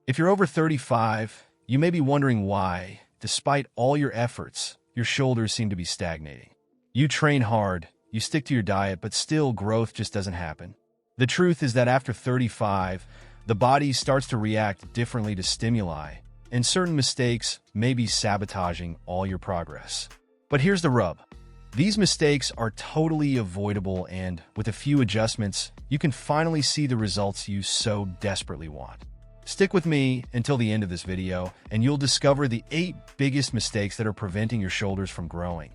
If you're over 35, you may be wondering why, despite all your efforts, your shoulders seem to be stagnating. You train hard, you stick to your diet, but still growth just doesn't happen. The truth is that after 35, the body starts to react differently to stimuli, and certain mistakes may be sabotaging all your progress. But here's the rub. These mistakes are totally avoidable, and with a few adjustments, you can finally see the results you so desperately want. Stick with me until the end of this video, and you'll discover the 8 biggest mistakes that are preventing your shoulders from growing.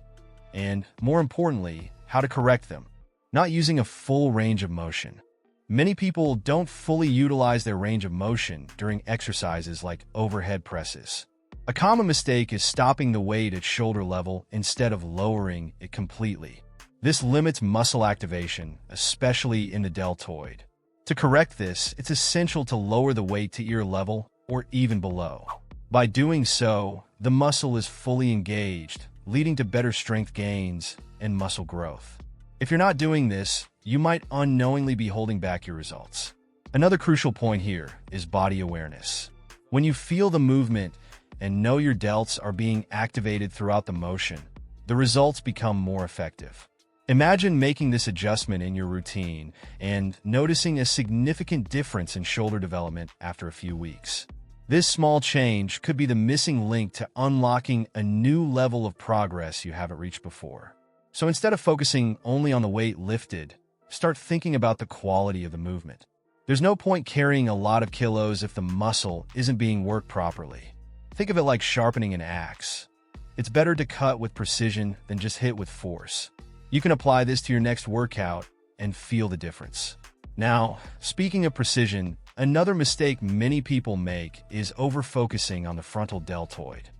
And, more importantly, how to correct them. Not using a full range of motion. Many people don't fully utilize their range of motion during exercises like overhead presses. A common mistake is stopping the weight at shoulder level instead of lowering it completely. This limits muscle activation, especially in the deltoid. To correct this, it's essential to lower the weight to ear level or even below. By doing so, the muscle is fully engaged, leading to better strength gains and muscle growth. If you're not doing this, you might unknowingly be holding back your results. Another crucial point here is body awareness. When you feel the movement and know your delts are being activated throughout the motion, the results become more effective. Imagine making this adjustment in your routine and noticing a significant difference in shoulder development after a few weeks. This small change could be the missing link to unlocking a new level of progress you haven't reached before. So instead of focusing only on the weight lifted, start thinking about the quality of the movement. There's no point carrying a lot of kilos if the muscle isn't being worked properly. Think of it like sharpening an axe. It's better to cut with precision than just hit with force. You can apply this to your next workout and feel the difference. Now, speaking of precision, another mistake many people make is over-focusing on the frontal deltoid.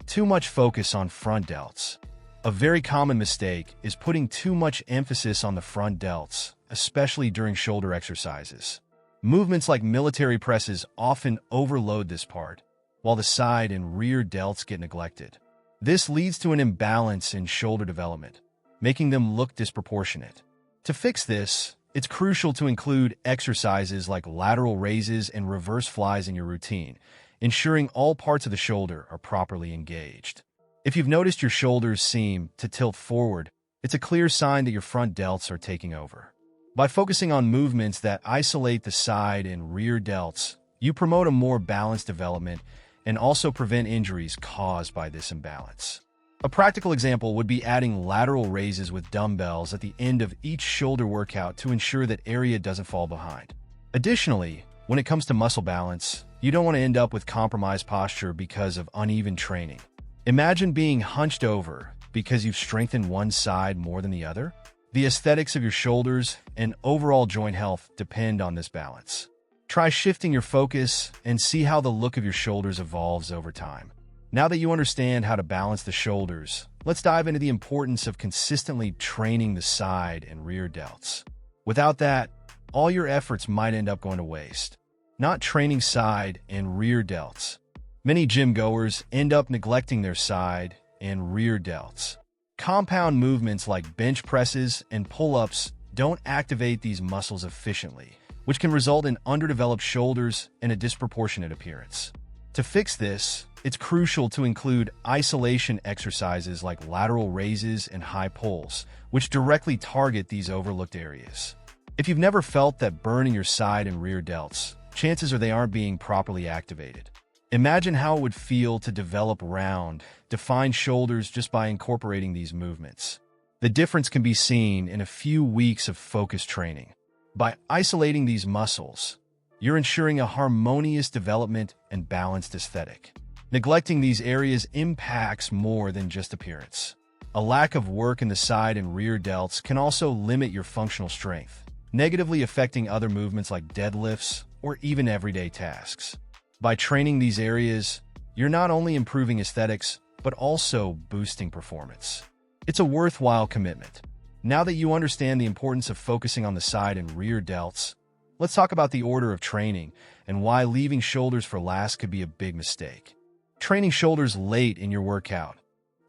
Too much focus on front delts. A very common mistake is putting too much emphasis on the front delts, especially during shoulder exercises. Movements like military presses often overload this part, while the side and rear delts get neglected. This leads to an imbalance in shoulder development, making them look disproportionate. To fix this, it's crucial to include exercises like lateral raises and reverse flies in your routine, ensuring all parts of the shoulder are properly engaged. If you've noticed your shoulders seem to tilt forward, it's a clear sign that your front delts are taking over. By focusing on movements that isolate the side and rear delts, you promote a more balanced development and also prevent injuries caused by this imbalance. A practical example would be adding lateral raises with dumbbells at the end of each shoulder workout to ensure that area doesn't fall behind. Additionally, when it comes to muscle balance, you don't want to end up with compromised posture because of uneven training. Imagine being hunched over because you've strengthened one side more than the other. The aesthetics of your shoulders and overall joint health depend on this balance. Try shifting your focus and see how the look of your shoulders evolves over time. Now that you understand how to balance the shoulders, let's dive into the importance of consistently training the side and rear delts. Without that, all your efforts might end up going to waste. Not training side and rear delts. Many gym goers end up neglecting their side and rear delts. Compound movements like bench presses and pull-ups don't activate these muscles efficiently, which can result in underdeveloped shoulders and a disproportionate appearance. To fix this, it's crucial to include isolation exercises like lateral raises and high pulls, which directly target these overlooked areas. If you've never felt that burn in your side and rear delts, chances are they aren't being properly activated. Imagine how it would feel to develop round, defined shoulders just by incorporating these movements. The difference can be seen in a few weeks of focused training. By isolating these muscles, you're ensuring a harmonious development and balanced aesthetic. Neglecting these areas impacts more than just appearance. A lack of work in the side and rear delts can also limit your functional strength, negatively affecting other movements like deadlifts or even everyday tasks. By training these areas, you're not only improving aesthetics, but also boosting performance. It's a worthwhile commitment. Now that you understand the importance of focusing on the side and rear delts, let's talk about the order of training and why leaving shoulders for last could be a big mistake. Training shoulders late in your workout.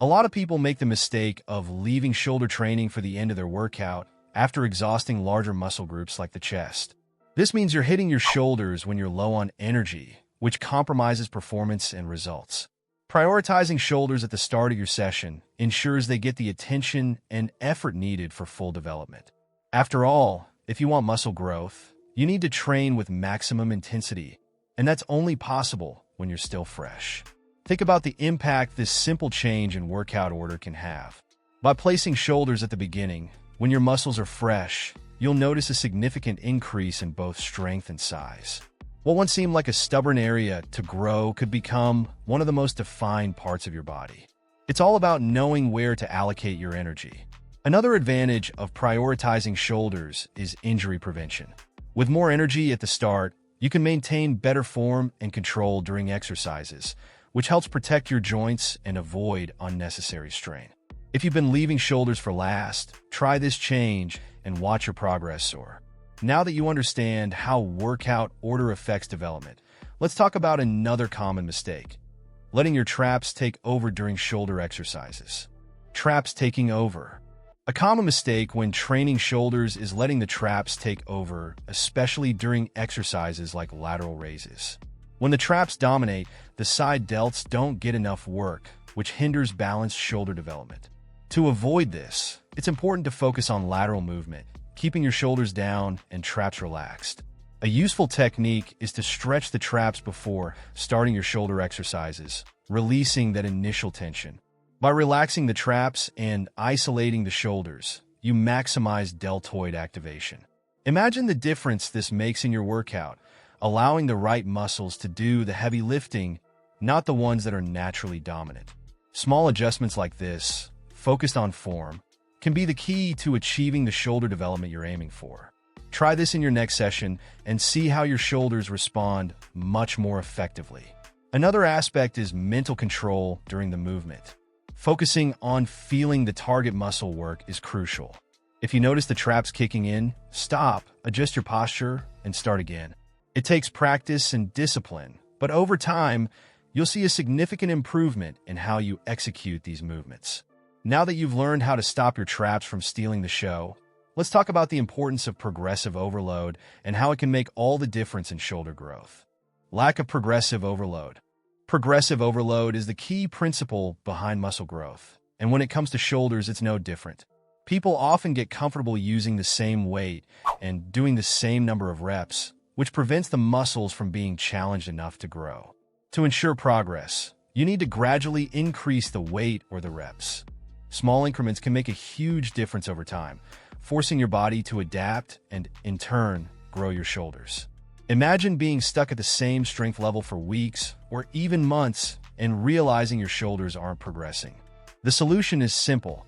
A lot of people make the mistake of leaving shoulder training for the end of their workout after exhausting larger muscle groups like the chest. This means you're hitting your shoulders when you're low on energy, which compromises performance and results. Prioritizing shoulders at the start of your session ensures they get the attention and effort needed for full development. After all, if you want muscle growth, you need to train with maximum intensity, and that's only possible when you're still fresh. Think about the impact this simple change in workout order can have. By placing shoulders at the beginning, when your muscles are fresh, you'll notice a significant increase in both strength and size. What once seemed like a stubborn area to grow could become one of the most defined parts of your body. It's all about knowing where to allocate your energy. Another advantage of prioritizing shoulders is injury prevention. With more energy at the start, you can maintain better form and control during exercises, which helps protect your joints and avoid unnecessary strain. If you've been leaving shoulders for last, try this change and watch your progress soar. Now that you understand how workout order affects development, let's talk about another common mistake: letting your traps take over during shoulder exercises. Traps taking over. A common mistake when training shoulders is letting the traps take over, especially during exercises like lateral raises. When the traps dominate, the side delts don't get enough work, which hinders balanced shoulder development. To avoid this, it's important to focus on lateral movement, keeping your shoulders down and traps relaxed. A useful technique is to stretch the traps before starting your shoulder exercises, releasing that initial tension. By relaxing the traps and isolating the shoulders, you maximize deltoid activation. Imagine the difference this makes in your workout, allowing the right muscles to do the heavy lifting, not the ones that are naturally dominant. Small adjustments like this, focused on form, can be the key to achieving the shoulder development you're aiming for. Try this in your next session and see how your shoulders respond much more effectively. Another aspect is mental control during the movement. Focusing on feeling the target muscle work is crucial. If you notice the traps kicking in, stop, adjust your posture, and start again. It takes practice and discipline, but over time, you'll see a significant improvement in how you execute these movements. Now that you've learned how to stop your traps from stealing the show, let's talk about the importance of progressive overload and how it can make all the difference in shoulder growth. Lack of progressive overload. Progressive overload is the key principle behind muscle growth, and when it comes to shoulders, it's no different. People often get comfortable using the same weight and doing the same number of reps, which prevents the muscles from being challenged enough to grow. To ensure progress, you need to gradually increase the weight or the reps. Small increments can make a huge difference over time, forcing your body to adapt and, in turn, grow your shoulders. Imagine being stuck at the same strength level for weeks or even months and realizing your shoulders aren't progressing. The solution is simple.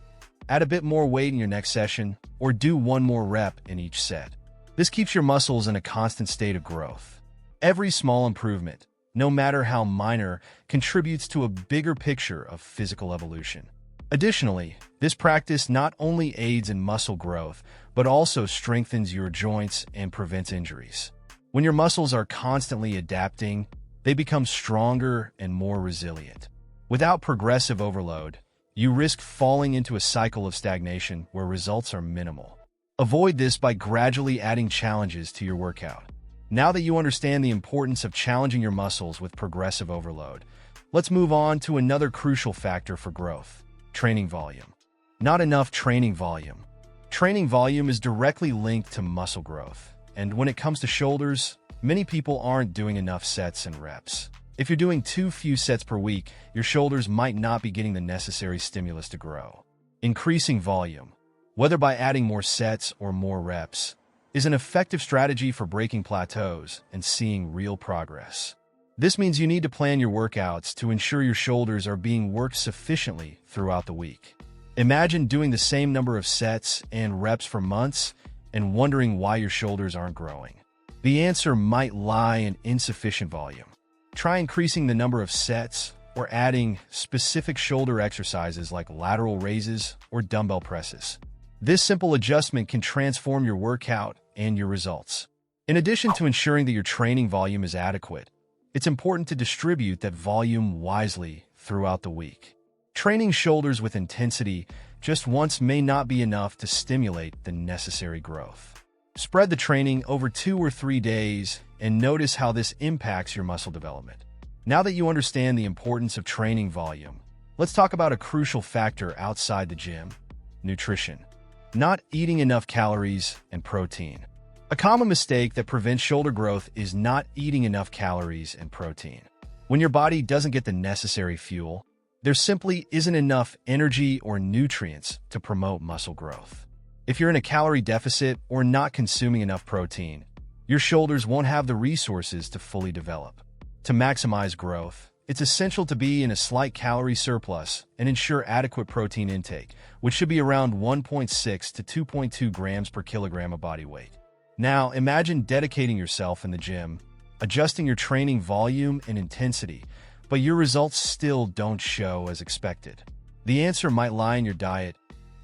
Add a bit more weight in your next session or do one more rep in each set. This keeps your muscles in a constant state of growth. Every small improvement, no matter how minor, contributes to a bigger picture of physical evolution. Additionally, this practice not only aids in muscle growth, but also strengthens your joints and prevents injuries. When your muscles are constantly adapting, they become stronger and more resilient. Without progressive overload, you risk falling into a cycle of stagnation where results are minimal. Avoid this by gradually adding challenges to your workout. Now that you understand the importance of challenging your muscles with progressive overload, let's move on to another crucial factor for growth: training volume. Not enough training volume. Training volume is directly linked to muscle growth. And when it comes to shoulders, many people aren't doing enough sets and reps. If you're doing too few sets per week, your shoulders might not be getting the necessary stimulus to grow. Increasing volume, whether by adding more sets or more reps, is an effective strategy for breaking plateaus and seeing real progress. This means you need to plan your workouts to ensure your shoulders are being worked sufficiently throughout the week. Imagine doing the same number of sets and reps for months and wondering why your shoulders aren't growing. The answer might lie in insufficient volume. Try increasing the number of sets or adding specific shoulder exercises like lateral raises or dumbbell presses. This simple adjustment can transform your workout and your results. In addition to ensuring that your training volume is adequate, it's important to distribute that volume wisely throughout the week. Training shoulders with intensity just once may not be enough to stimulate the necessary growth. Spread the training over 2 or 3 days and notice how this impacts your muscle development. Now that you understand the importance of training volume, let's talk about a crucial factor outside the gym: nutrition. Not eating enough calories and protein. A common mistake that prevents shoulder growth is not eating enough calories and protein. When your body doesn't get the necessary fuel, there simply isn't enough energy or nutrients to promote muscle growth. If you're in a calorie deficit or not consuming enough protein, your shoulders won't have the resources to fully develop. To maximize growth, it's essential to be in a slight calorie surplus and ensure adequate protein intake, which should be around 1.6 to 2.2 grams per kilogram of body weight. Now, imagine dedicating yourself in the gym, adjusting your training volume and intensity, but your results still don't show as expected. The answer might lie in your diet,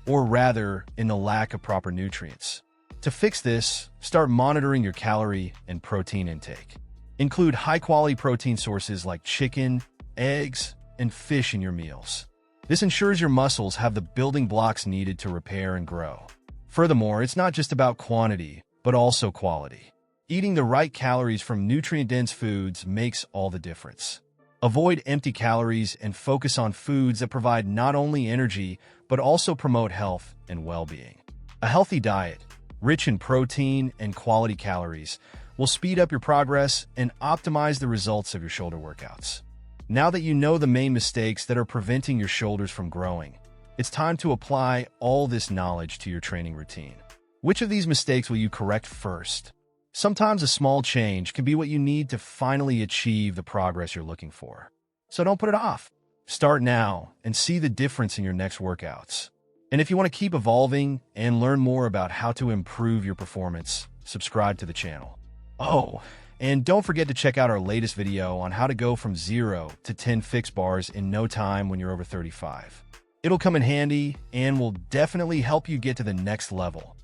or rather, in the lack of proper nutrients. To fix this, start monitoring your calorie and protein intake. Include high-quality protein sources like chicken, eggs, and fish in your meals. This ensures your muscles have the building blocks needed to repair and grow. Furthermore, it's not just about quantity, but also quality. Eating the right calories from nutrient-dense foods makes all the difference. Avoid empty calories and focus on foods that provide not only energy, but also promote health and well-being. A healthy diet, rich in protein and quality calories, will speed up your progress and optimize the results of your shoulder workouts. Now that you know the main mistakes that are preventing your shoulders from growing, it's time to apply all this knowledge to your training routine. Which of these mistakes will you correct first? Sometimes a small change can be what you need to finally achieve the progress you're looking for. So don't put it off. Start now and see the difference in your next workouts. And if you want to keep evolving and learn more about how to improve your performance, subscribe to the channel. Oh, and don't forget to check out our latest video on how to go from 0 to 10 fixed bars in no time when you're over 35. It'll come in handy and will definitely help you get to the next level.